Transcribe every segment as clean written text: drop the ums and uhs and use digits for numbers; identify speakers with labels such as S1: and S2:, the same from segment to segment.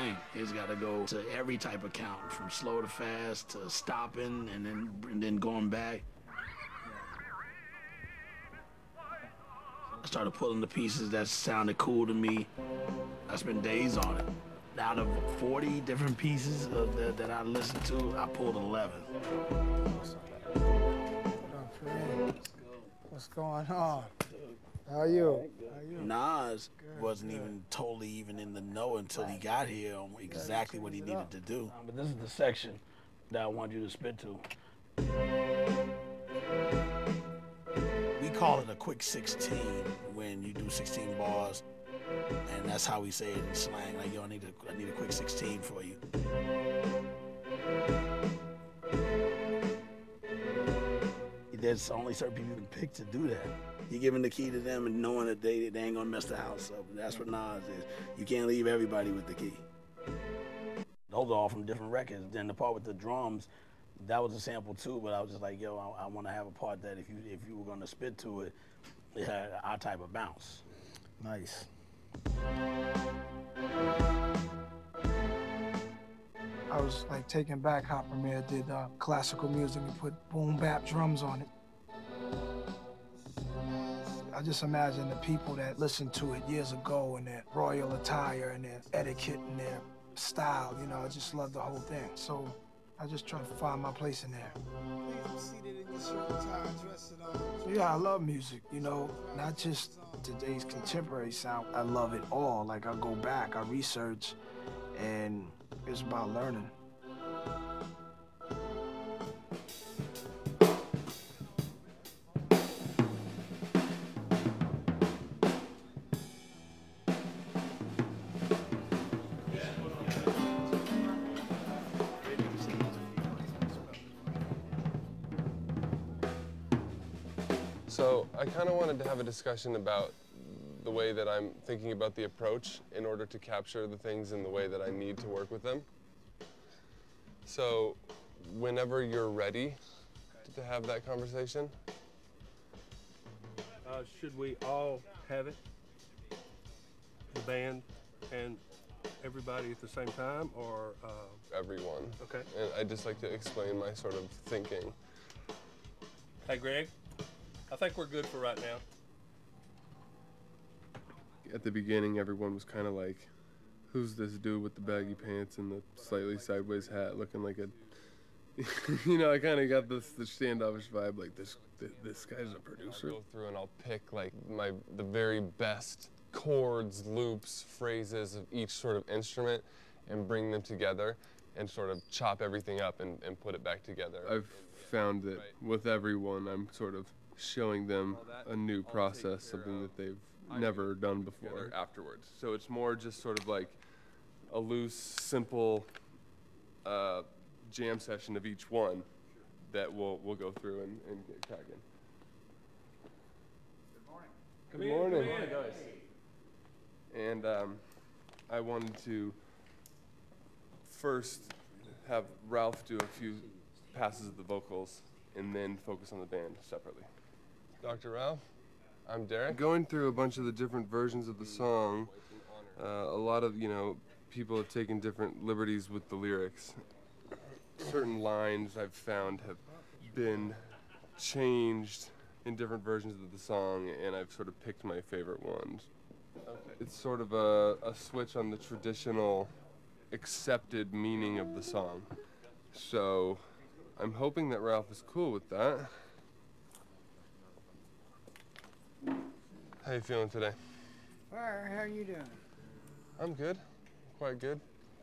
S1: thing. It's got to go to every type of count, from slow to fast to stopping and then going back. I started pulling the pieces that sounded cool to me. I spent days on it. Out of 40 different pieces that I listened to, I pulled 11.
S2: What's going on? How are you?
S1: Nas wasn't even totally in the know until he got here on exactly what he needed to do. But this is the section that I want you to spit to. We call it a quick 16 when you do 16 bars, and that's how we say it in slang. Like, yo, I need a quick 16 for you. There's only certain people you can pick to do that. You're giving the key to them and knowing that they ain't gonna mess the house up. That's what Nas is. You can't leave everybody with the key. Those are all from different records. Then the part with the drums, that was a sample too, but I was just like, yo, I want to have a part that if you were gonna spit to it, it had our type of bounce.
S2: Nice. I was like taken back how Premier did classical music and put boom bap drums on it. I just imagine the people that listened to it years ago and their royal attire and their etiquette and their style, you know, I just love the whole thing. So I just try to find my place in there. Yeah, I love music, you know, not just today's contemporary sound. I love it all. Like, I go back, I research, and it's about learning.
S3: So I kind of wanted to have a discussion about the way that I'm thinking about the approach in order to capture the things in the way that I need to work with them. So whenever you're ready to have that conversation.
S4: Should we all have it? The band and everybody at the same time, or?
S3: Everyone.
S4: Okay.
S3: And I'd just like to explain my sort of thinking.
S4: Hey, Greg, I think we're good for right now.
S3: At the beginning, everyone was kind of like, who's this dude with the baggy pants and the slightly sideways hat looking like a, you know, I kind of got the standoffish vibe, like this guy's a producer. I'll go through and I'll pick like the very best chords, loops, phrases of each sort of instrument and bring them together and sort of chop everything up and put it back together. I've found that with everyone, I'm sort of showing them a new process, something that they've never done before afterwards. So it's more just sort of like a loose, simple jam session of each one that we'll go through and get cracking. Good morning. Good morning, guys. And I wanted to first have Ralph do a few passes of the vocals and then focus on the band separately. Dr. Ralph, I'm Derek. Going through a bunch of the different versions of the song, a lot of, people have taken different liberties with the lyrics. Certain lines I've found have been changed in different versions of the song, and I've sort of picked my favorite ones. Okay. It's sort of a switch on the traditional accepted meaning of the song. So I'm hoping that Ralph is cool with that. How you feeling today?
S5: All right, how are you doing?
S3: I'm good, quite good.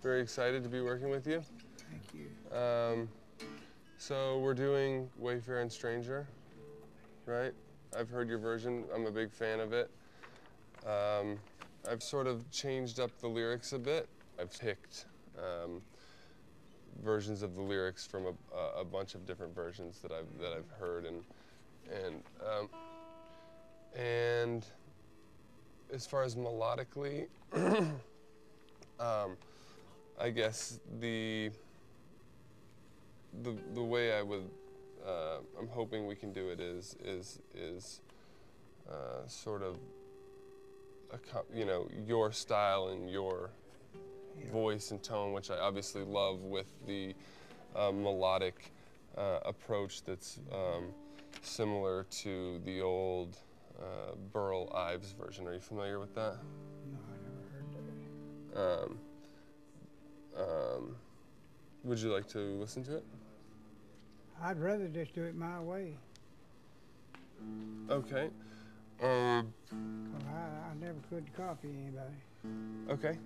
S3: Very excited to be working with you.
S5: Thank you.
S3: So we're doing Wayfarer Stranger, right? I've heard your version, I'm a big fan of it. I've sort of changed up the lyrics a bit. I've picked versions of the lyrics from a bunch of different versions that I've heard, and as far as melodically, I guess the way I would I'm hoping we can do it is sort of your style and voice and tone, which I obviously love, with the melodic approach that's similar to the old Burl Ives version. Are you familiar with that?
S5: No, I never heard that.
S3: Would you like to listen to it?
S5: I'd rather just do it my way.
S3: Okay.
S5: 'Cause I never could copy anybody.
S3: Okay.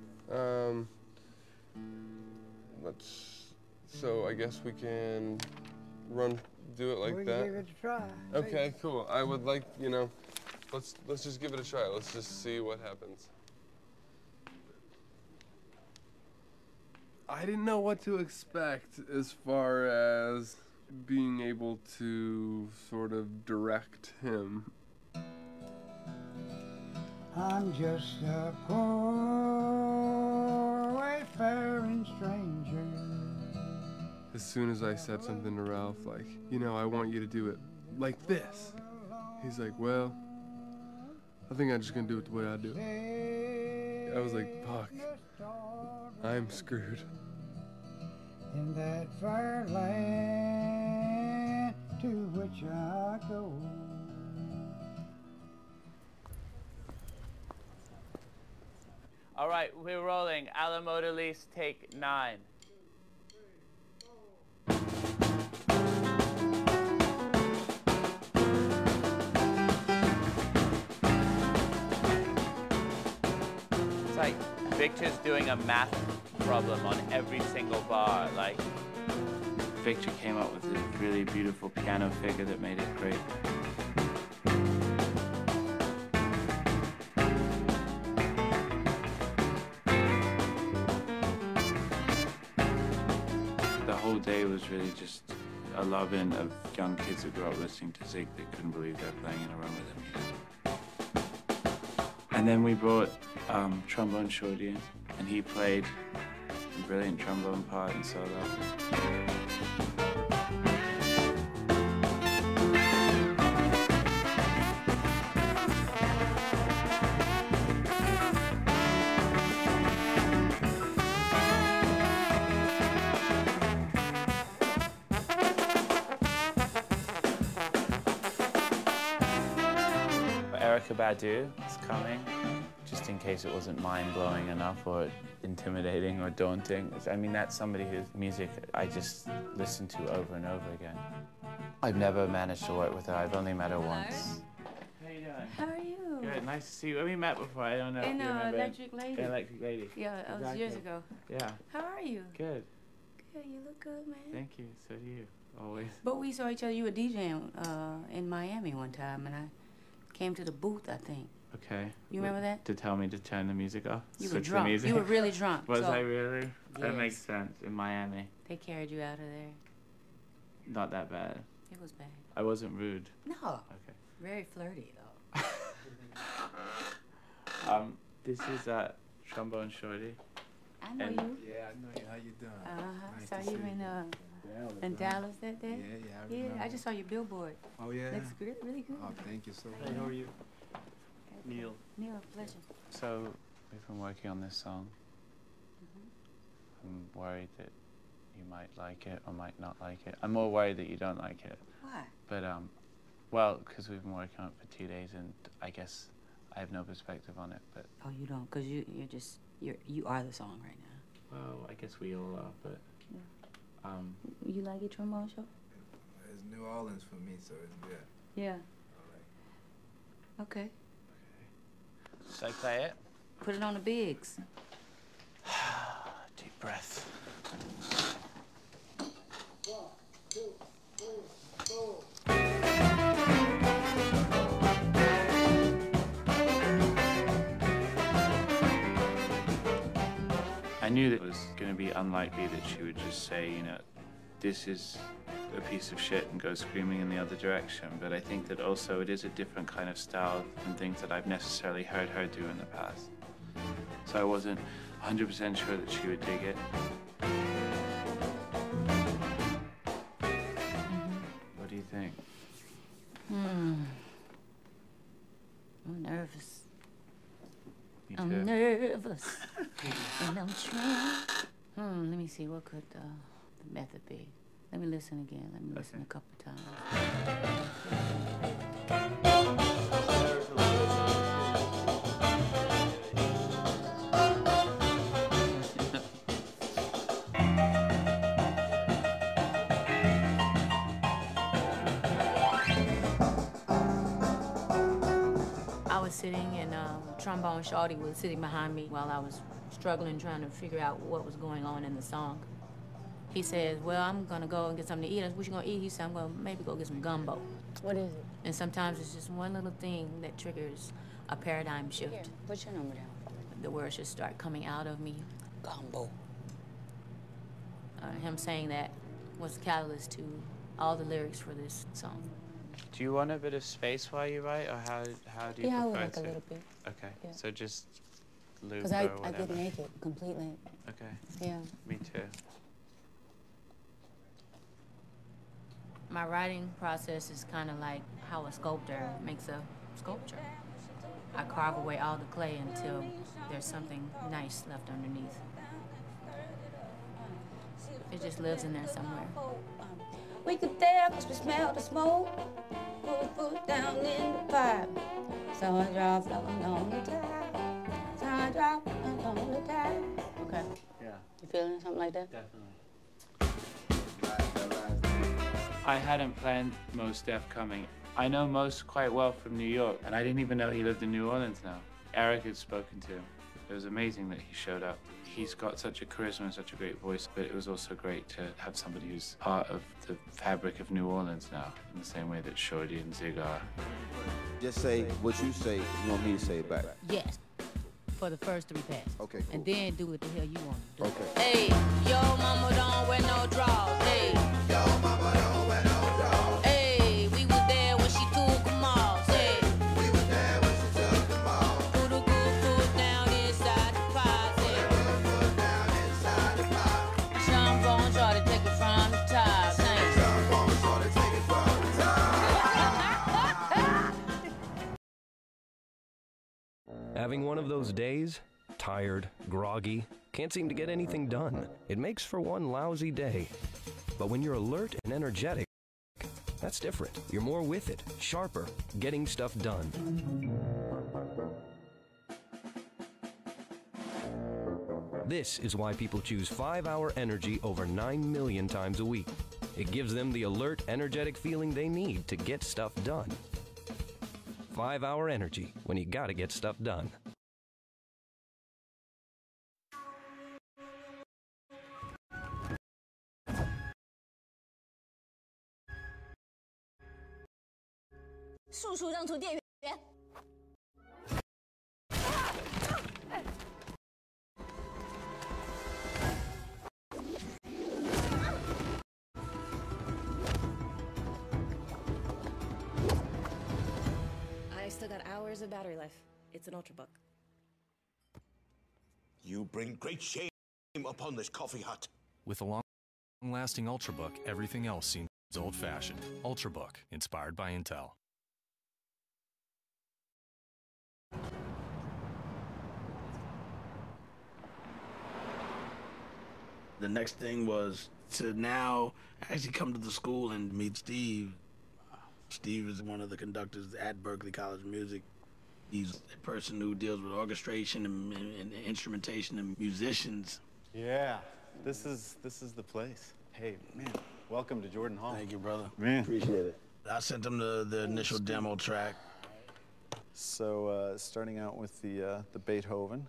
S3: So I guess we can do it like
S5: we
S3: that.
S5: can give it a try.
S3: Okay, cool. I would like, let's just give it a try. Let's just see what happens. I didn't know what to expect as far as being able to sort of direct him.
S5: I'm just a poor wayfaring stranger.
S3: As soon as I said something to Ralph, like, I want you to do it like this, he's like, well, I think I'm just gonna do it the way I do it. I was like, fuck, I'm screwed.
S5: In that fair land to which I go.
S6: All right, we're rolling. Alamo Release, take 9. It's like Victor's doing a math problem on every single bar. Like, Victor came up with this really beautiful piano figure that made it great. The whole day was really just a loving of young kids who grew up listening to Zig that couldn't believe they were playing in a room with him. And then we brought Trombone Shorty in, and he played a brilliant trombone part and solo. Erykah Badu is coming, just in case it wasn't mind-blowing enough or intimidating or daunting. I mean, that's somebody whose music I just listen to over and over again. I've never managed to work with her. I've only met her once. How you doing?
S7: How are you?
S6: Good, nice to see you. We met before. I don't know if
S7: In
S6: you remember.
S7: Electric Lady.
S6: Electric Lady.
S7: Yeah, that was years ago.
S6: Yeah.
S7: How are you?
S6: Good.
S7: Good, you look good, man.
S6: Thank you. So do you. Always.
S7: But we saw each other. You were DJing in Miami one time, and I came to the booth, I think.
S6: Okay.
S7: You remember that?
S6: To tell me to turn the music off?
S7: You were
S6: Switch the
S7: drunk.
S6: music?
S7: You were really drunk.
S6: Was
S7: so
S6: I really? That
S7: Yes.
S6: makes sense. In Miami.
S7: They carried you out of there.
S6: Not that bad.
S7: It was bad.
S6: I wasn't rude.
S7: No.
S6: Okay.
S7: Very flirty, though.
S6: This is Trombone Shorty.
S7: I know
S6: And-
S7: you.
S8: Yeah, I know you. How you doing? Nice
S7: Saw
S8: to
S7: you
S8: see
S7: in Dallas that day.
S8: Yeah, I
S7: Yeah,
S8: remember.
S7: I just saw your billboard.
S8: Oh, yeah?
S7: Looks good, really good.
S8: Oh, thank you so much.
S6: Hey, how are you? Neil.
S7: Neil, pleasure.
S6: So, we've been working on this song. I'm worried that you might like it or might not like it. I'm more worried that you don't like it.
S7: Why?
S6: But, well, because we've been working on it for 2 days and I guess I have no perspective on it, but...
S7: Oh, you don't, because you are the song right now.
S6: Well, I guess we all are, but...
S7: Yeah. You like your trombone show?
S8: It's New Orleans for me, so it's good.
S7: Yeah.
S8: All right.
S7: Okay.
S6: Should I play it?
S7: Put it on the bigs.
S6: Deep breath. I knew that it was going to be unlikely that she would just say, this is a piece of shit and go screaming in the other direction. But I think that also it is a different kind of style than things that I've necessarily heard her do in the past. So I wasn't 100% sure that she would dig it. What do you think?
S7: I'm nervous.
S6: You
S7: I'm nervous and I'm trying. Let me see, what could the method be? Let me listen again. Let me listen a couple times. I was sitting and trombone shorty was sitting behind me while I was struggling, trying to figure out what was going on in the song. He says, well, I'm gonna go and get something to eat. I said, what you gonna eat? He said, I'm gonna maybe go get some gumbo.
S9: What is it?
S7: And sometimes it's just one little thing that triggers a paradigm shift.
S9: Here, put your number down.
S7: The words just start coming out of me.
S9: Gumbo.
S7: Him saying that was the catalyst to all the lyrics for this song.
S6: Do you want a bit of space while you write, or how do you
S9: Yeah, I would
S6: prefer
S9: like
S6: to?
S9: a little bit.
S6: Okay,
S9: Yeah.
S6: so just loop
S9: Because
S6: or
S9: I
S6: whatever.
S9: get naked completely.
S6: Okay,
S9: Yeah.
S6: me too.
S7: My writing process is kind of like how a sculptor makes a sculpture. I carve away all the clay until there's something nice left underneath. It just lives in there somewhere.
S9: We could tell because we smell the smoke. Put a foot down in the pipe. So I drop along the tide. So I drop along the tide. Okay.
S6: Yeah,
S9: You feeling something like that?
S6: definitely. I hadn't planned Mos Def coming. I know Mos quite well from New York, and I didn't even know he lived in New Orleans now. Eric had spoken to him. It was amazing that he showed up. He's got such a charisma and such a great voice, but it was also great to have somebody who's part of the fabric of New Orleans now, in the same way that Shorty and Zig are.
S10: Just say what you say. You want me to say it back?
S7: Yes, for the first 3 passes.
S10: Okay, cool.
S7: And then do what the hell you want to do.
S10: Okay.
S7: Hey, yo mama don't wear no drawers. Hey, yo mama don't wear no drawers. Hey, we was there when she took them off. Hey, we was there when she took them off. Put a good foot down inside the pot. Hey, put a foot down inside the pot. Trombone try to take it from the top. Hey, trombone try to take it from the top.
S11: Having one of those days? Tired, groggy, can't seem to get anything done. It makes for one lousy day. But when you're alert and energetic, that's different. You're more with it, sharper, getting stuff done. This is why people choose 5-Hour Energy over 9 million times a week. It gives them the alert, energetic feeling they need to get stuff done. 5-Hour Energy, when you gotta get stuff done.
S12: I still got hours of battery life. It's an Ultrabook.
S13: You bring great shame upon this coffee hut.
S14: With a long-lasting Ultrabook, everything else seems old-fashioned. Ultrabook, inspired by Intel.
S1: The next thing was to now actually come to the school and meet Steve. Steve is one of the conductors at Berklee College of Music. He's a person who deals with orchestration and instrumentation and musicians.
S15: Yeah, this is the place. Hey, man, welcome to Jordan Hall.
S1: Thank you, brother.
S15: Man.
S1: Appreciate it. I sent him the initial demo track.
S15: So, starting out with the Beethoven.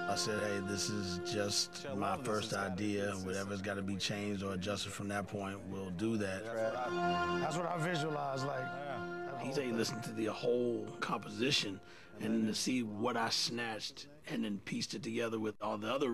S1: I said, hey, this is just my first idea. Whatever's got to be changed or adjusted from that point, we'll do that.
S2: That's what I visualize like.
S1: He said he listened to the whole composition and to see what I snatched and then pieced it together with all the other